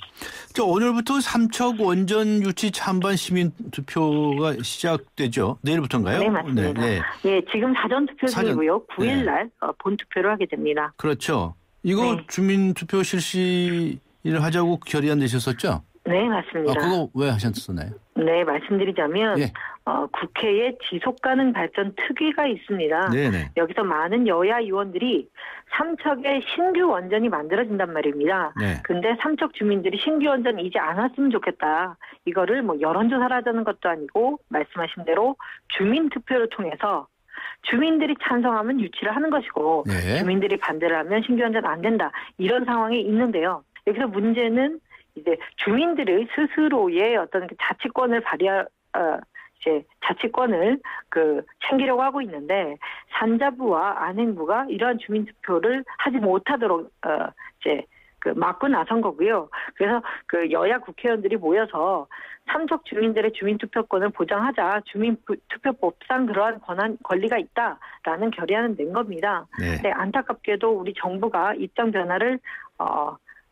오늘부터 삼척 원전 유치 찬반 시민 투표가 시작되죠. 내일부터인가요? 네, 맞습니다. 네. 네, 지금 사전 투표 중이고요. 9일 날 본 투표를 하게 됩니다. 그렇죠. 이거 네. 주민 투표 실시를 하자고 결의안 내셨었죠? 네, 맞습니다. 그거 왜 하셨었나요? 네, 말씀드리자면 예. 국회에 지속가능 발전 특위가 있습니다. 네네. 여기서 많은 여야 의원들이 삼척에 신규 원전이 만들어진단 말입니다. 근데 삼척 주민들이 신규 원전 이제 안 왔으면 좋겠다. 이거를 여론조사를 하자는 것도 아니고 말씀하신 대로 주민투표를 통해서 주민들이 찬성하면 유치를 하는 것이고 네. 주민들이 반대를 하면 신규 원전 안 된다. 이런 상황이 있는데요. 여기서 문제는 이제 주민들의 스스로의 어떤 자치권을 이제 자치권을 챙기려고 하고 있는데 산자부와 안행부가 이러한 주민 투표를 하지 못하도록 이제 막고 나선 거고요. 그래서 여야 국회의원들이 모여서 삼척 주민들의 주민투표권을 보장하자 주민투표법상 그러한 권리가 있다라는 결의안을 낸 겁니다. 네. 근데 안타깝게도 우리 정부가 입장 변화를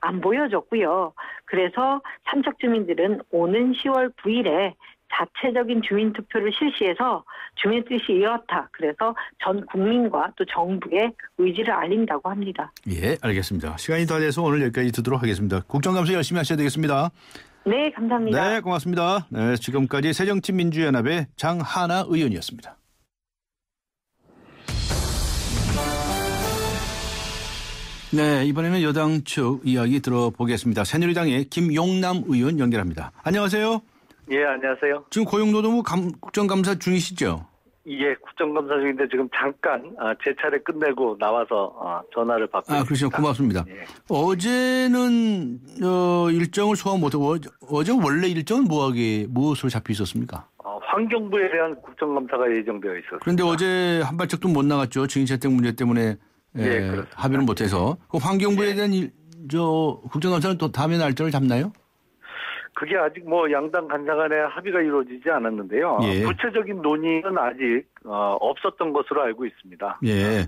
안 보여줬고요. 그래서 삼척 주민들은 오는 10월 9일에 자체적인 주민투표를 실시해서 주민의 뜻이 이렇다. 그래서 전 국민과 또 정부의 의지를 알린다고 합니다. 예, 알겠습니다. 시간이 다 돼서 오늘 여기까지 듣도록 하겠습니다. 국정감사 열심히 하셔야 되겠습니다. 네, 감사합니다. 네, 고맙습니다. 네, 지금까지 새정치민주연합의 장하나 의원이었습니다. 네, 이번에는 여당 측 이야기 들어보겠습니다. 새누리당의 김용남 의원 연결합니다. 안녕하세요. 예, 안녕하세요. 지금 고용노동부 국정감사 중이시죠? 예, 국정감사 중인데 지금 잠깐 제 차례 끝내고 나와서 전화를 받고 있습니다. 그러시죠. 고맙습니다. 예. 어제는 일정을 소화 못하고 어제 원래 일정은 무엇으로 잡혀 있었습니까? 환경부에 대한 국정감사가 예정되어 있었습니다. 그런데 어제 한 발짝도 못 나갔죠. 증인채택 문제 때문에 합의를 못해서. 그 환경부에 대한 국정감사는 또 다음에 날짜를 잡나요? 그게 아직 양당 간사간의 합의가 이루어지지 않았는데요. 예. 구체적인 논의는 아직 없었던 것으로 알고 있습니다. 예.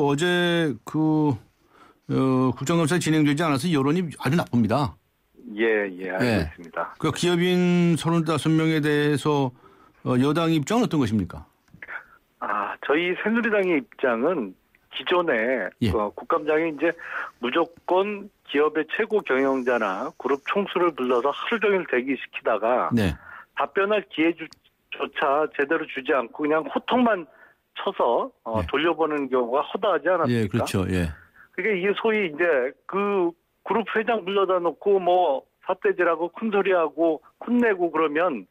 어제 국정감사 진행되지 않아서 여론이 아주 나쁩니다. 예, 알고 있습니다. 그 기업인 35명에 대해서 여당 입장은 어떤 것입니까? 저희 새누리당의 입장은 기존에 국감장에 이제 무조건 기업의 최고 경영자나 그룹 총수를 불러서 하루 종일 대기시키다가 답변할 기회조차 제대로 주지 않고 그냥 호통만 쳐서 돌려보는 경우가 허다하지 않았습니까? 예, 그렇죠. 예. 그게 이게 소위 이제 그 그룹 회장 불러다 놓고 삿대질하고 큰소리하고 혼내고 그러면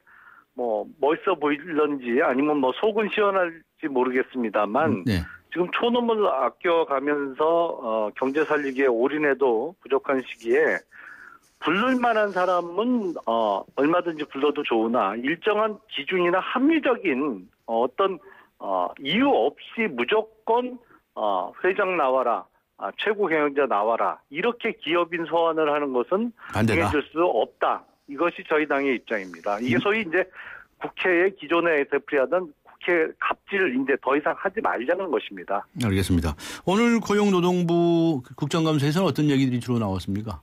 멋있어 보일런지 아니면 속은 시원할지 모르겠습니다만 지금 초놈을 아껴가면서 경제 살리기에 올인해도 부족한 시기에 부를 만한 사람은 얼마든지 불러도 좋으나 일정한 기준이나 합리적인 어떤 이유 없이 무조건 회장 나와라, 최고 경영자 나와라 이렇게 기업인 소환을 하는 것은 정해줄 수 없다. 이것이 저희 당의 입장입니다. 이게 소위 이제 국회의 기존에 되풀이하던 국회 갑질을 이제 더 이상 하지 말자는 것입니다. 알겠습니다. 오늘 고용노동부 국정감사에서는 어떤 얘기들이 주로 나왔습니까?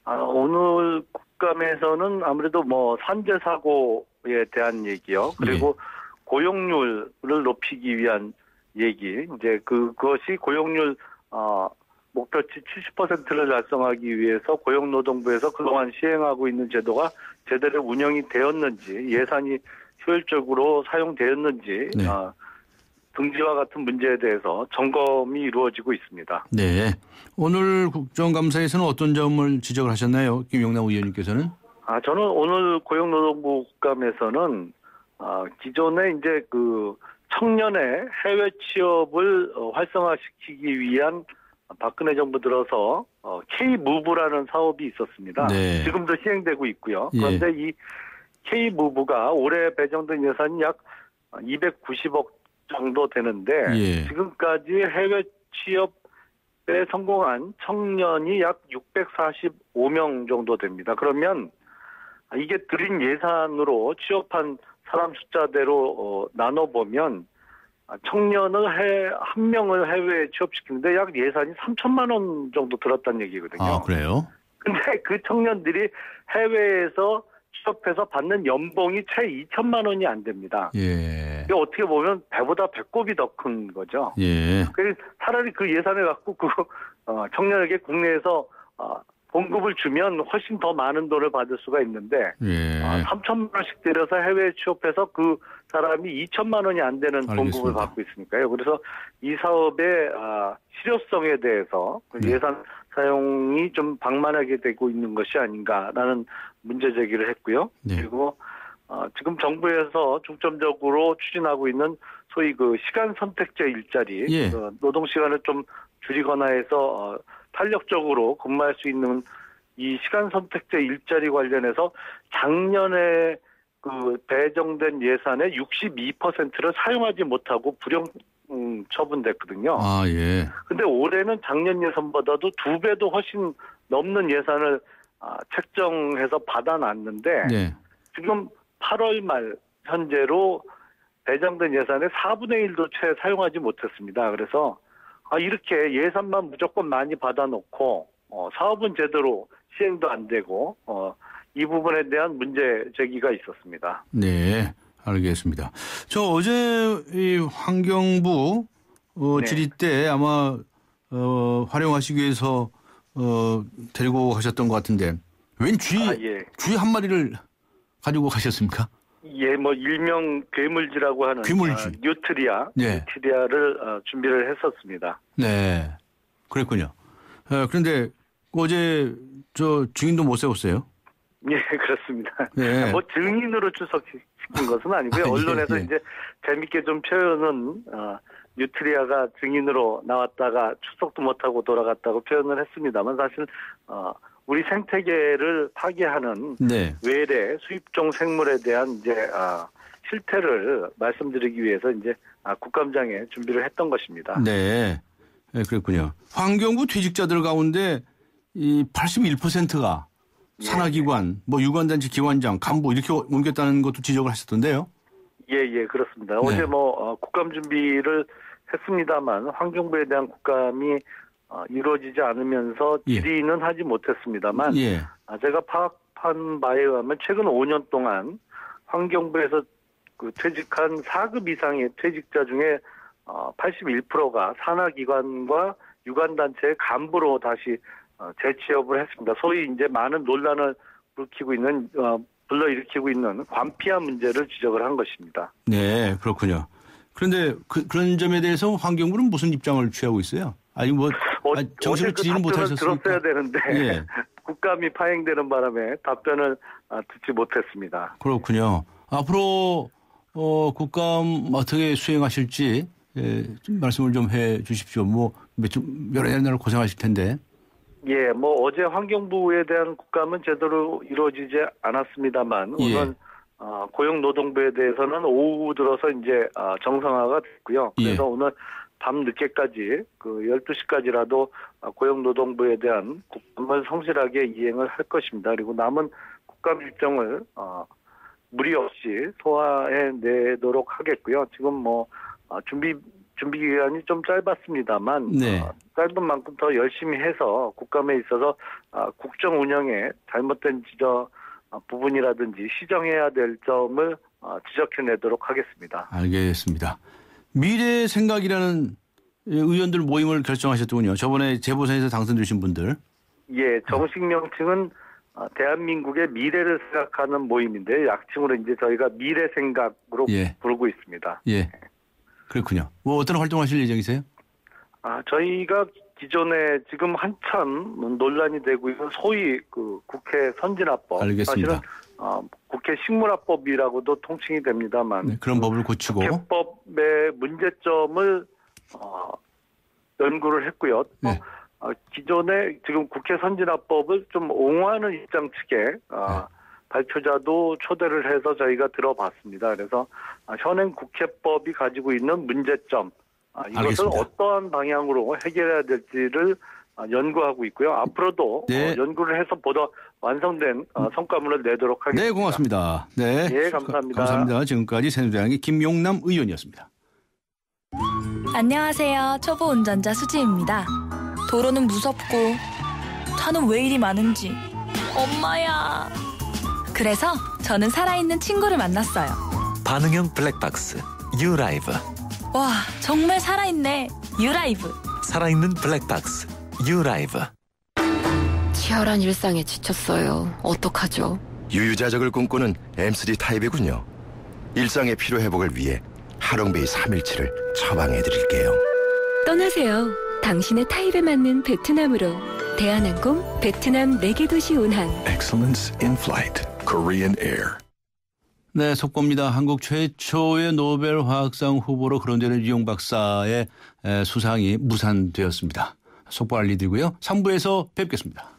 오늘 국감에서는 아무래도 산재 사고에 대한 얘기요. 그리고 고용률을 높이기 위한 얘기. 이제 그것이 고용률 목표치 70%를 달성하기 위해서 고용노동부에서 그동안 시행하고 있는 제도가 제대로 운영이 되었는지 예산이 효율적으로 사용되었는지 등지와 같은 문제에 대해서 점검이 이루어지고 있습니다. 네. 오늘 국정감사에서는 어떤 점을 지적을 하셨나요? 김용남 의원님께서는? 저는 오늘 고용노동부 국감에서는 기존에 이제 청년의 해외 취업을 활성화시키기 위한 박근혜 정부 들어서 K-무브라는 사업이 있었습니다. 지금도 시행되고 있고요. 그런데 이 K-무브가 올해 배정된 예산이 약 290억 정도 되는데 지금까지 해외 취업에 성공한 청년이 약 645명 정도 됩니다. 그러면 이게 들인 예산으로 취업한 사람 숫자대로 나눠보면 청년을 한 명을 해외에 취업시키는데 약 예산이 3천만 원 정도 들었다는 얘기거든요. 그래요? 근데 그 청년들이 해외에서 취업해서 받는 연봉이 채 2천만 원이 안 됩니다. 이게 어떻게 보면 배보다 배꼽이 더 큰 거죠. 그래서 차라리 그 예산을 갖고 청년에게 국내에서 봉급을 주면 훨씬 더 많은 돈을 받을 수가 있는데 3천만 원씩 들여서 해외에 취업해서 그 사람이 2천만 원이 안 되는 봉급을 받고 있으니까요. 그래서 이 사업의 실효성에 대해서 예산 사용이 좀 방만하게 되고 있는 것이 아닌가라는 문제 제기를 했고요. 그리고 지금 정부에서 중점적으로 추진하고 있는 소위 시간 선택제 일자리, 노동 시간을 좀 줄이거나 해서 탄력적으로 근무할 수 있는 이 시간 선택제 일자리 관련해서 작년에 배정된 예산의 62%를 사용하지 못하고 불용 처분됐거든요. 근데 올해는 작년 예산보다도 2배도 훨씬 넘는 예산을 책정해서 받아놨는데 지금 8월 말 현재로 배정된 예산의 4분의 1도 채 사용하지 못했습니다. 그래서 이렇게 예산만 무조건 많이 받아놓고 사업은 제대로 시행도 안 되고 이 부분에 대한 문제 제기가 있었습니다. 네, 알겠습니다. 저 어제 이 환경부 질의 때 아마 활용하시기 위해서 데리고 가셨던 것 같은데 웬 쥐 한 마리를 가지고 가셨습니까? 예, 뭐 일명 괴물쥐라고 하는 괴물쥐. 뉴트리아를 준비를 했었습니다. 네, 그랬군요. 그런데 어제 저 증인도 못 세웠어요? 예, 그렇습니다. 네. 뭐 증인으로 출석시킨 것은 아니고요. 언론에서 이제 재밌게 좀 표현은 뉴트리아가 증인으로 나왔다가 출석도 못하고 돌아갔다고 표현을 했습니다만 사실 우리 생태계를 파괴하는 외래 수입종 생물에 대한 이제 실태를 말씀드리기 위해서 이제 국감장에 준비를 했던 것입니다. 네, 그렇군요. 환경부 퇴직자들 가운데 이 81%가 산하기관, 뭐 유관단체 기관장, 간부 이렇게 옮겼다는 것도 지적을 하셨던데요. 예, 그렇습니다. 어제 뭐 국감 준비를 했습니다만 환경부에 대한 국감이 이루어지지 않으면서 질의는 하지 못했습니다만 제가 파악한 바에 의하면 최근 5년 동안 환경부에서 그 퇴직한 4급 이상의 퇴직자 중에 81%가 산하기관과 유관단체의 간부로 다시 재취업을 했습니다. 소위 이제 많은 논란을 불러일으키고 있는 관피아 문제를 지적을 한 것입니다. 네, 그렇군요. 그런데 그런 점에 대해서 환경부는 무슨 입장을 취하고 있어요? 아니 뭐 정식으로 질의는 못하셨으니까. 들었어야 되는데 국감이 파행되는 바람에 답변을 듣지 못했습니다. 그렇군요. 앞으로 국감 어떻게 수행하실지 좀 말씀을 좀 해 주십시오. 뭐 여러 날 고생하실 텐데. 예, 뭐 어제 환경부에 대한 국감은 제대로 이루어지지 않았습니다만 우선 고용노동부에 대해서는 오후 들어서 이제 정상화가 됐고요. 그래서 오늘 밤 늦게까지 그 12시까지라도 고용노동부에 대한 국감을 성실하게 이행을 할 것입니다. 그리고 남은 국감 일정을 무리 없이 소화해 내도록 하겠고요. 지금 뭐 준비 기간이 좀 짧았습니다만 짧은 만큼 더 열심히 해서 국감에 있어서 국정 운영에 잘못된 부분이라든지 시정해야 될 점을 지적해내도록 하겠습니다. 알겠습니다. 미래 생각이라는 의원들 모임을 결정하셨더군요. 저번에 재보선에서 당선되신 분들. 예, 정식 명칭은 대한민국의 미래를 생각하는 모임인데 약칭으로 이제 저희가 미래 생각으로 부르고 있습니다. 예, 그렇군요. 뭐 어떤 활동하실 예정이세요? 저희가 기존에 지금 한참 논란이 되고 있는 소위 그 국회 선진화법. 알겠습니다. 사실은 국회 식물화법이라고도 통칭이 됩니다만 그런 법을 고치고 국회법의 문제점을 연구를 했고요. 기존에 지금 국회 선진화법을 좀 옹호하는 입장 측에 발표자도 초대를 해서 저희가 들어봤습니다. 그래서 현행 국회법이 가지고 있는 문제점 이것을 알겠습니다. 어떠한 방향으로 해결해야 될지를 연구하고 있고요. 앞으로도 연구를 해서 보다 완성된 성과물을 내도록 하겠습니다. 네, 고맙습니다. 네, 감사합니다. 감사합니다. 지금까지 새누리당의 김용남 의원이었습니다. 안녕하세요. 초보 운전자 수지입니다. 도로는 무섭고 차는 왜 이리 많은지 엄마야. 그래서 저는 살아있는 친구를 만났어요. 반응형 블랙박스 유라이브. 와, 정말 살아있네. 유라이브. 살아있는 블랙박스 유라이브. 치열한 일상에 지쳤어요. 어떡하죠? 유유자적을 꿈꾸는 M3 타입이군요. 일상의 피로회복을 위해 하롱베이 317을 처방해드릴게요. 떠나세요. 당신의 타입에 맞는 베트남으로. 대한항공 베트남 4개 도시 운항. Excellence in flight. Korean Air. 네, 속보입니다. 한국 최초의 노벨 화학상 후보로 거론되는 이용 박사의 수상이 무산되었습니다. 속보 알려드리고요. 3부에서 뵙겠습니다.